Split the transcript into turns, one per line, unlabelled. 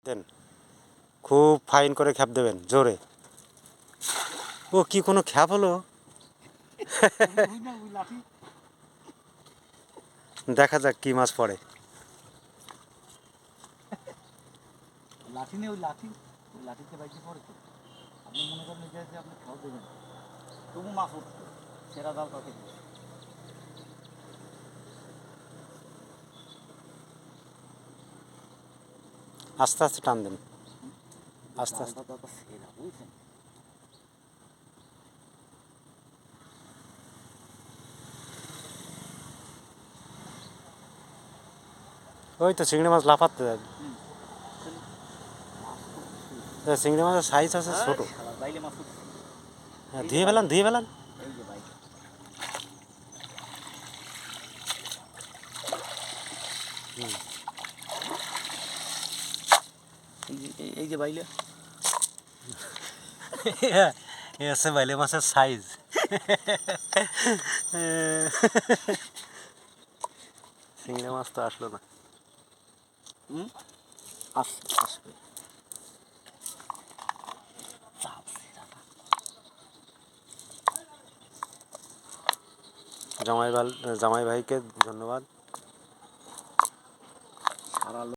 দেন, খুব ফাইন করে খ্যাপ দেবেন, জোরে। ও কি কোনো খ্যাপ হলো? দেখা যাক কি মাছ পড়ে।
লাঠি নেই, ওই লাঠিতে বাইকে পড়ে তো। আপনি মনে করেন যে আপনি খাওয়া দেবেন, তবু মাছ উঠতো, সেরা জাল কাকে দিবে?
আস্তে আস্তে টান দেন, আস্তে আস্তে।
জালটা তো সেরা, বুঝছেন?
ওই তো চিংড়ি মাছ লাফাচ্ছে। চিংড়ি মাছের সাইজ আছে ছোট।
বাইলে মাছ উঠছে।
হ্যাঁ, ধুয়ে ফেলান, ধুয়ে ফেলান।
এই যে বাইলে, এই যে বাইলে।
এ আছে বাইলে মাছের সাইজ। চিংড়ি মাছ তো আসলো না।
আসবে।
জামাই ভাইকে ধন্যবাদ।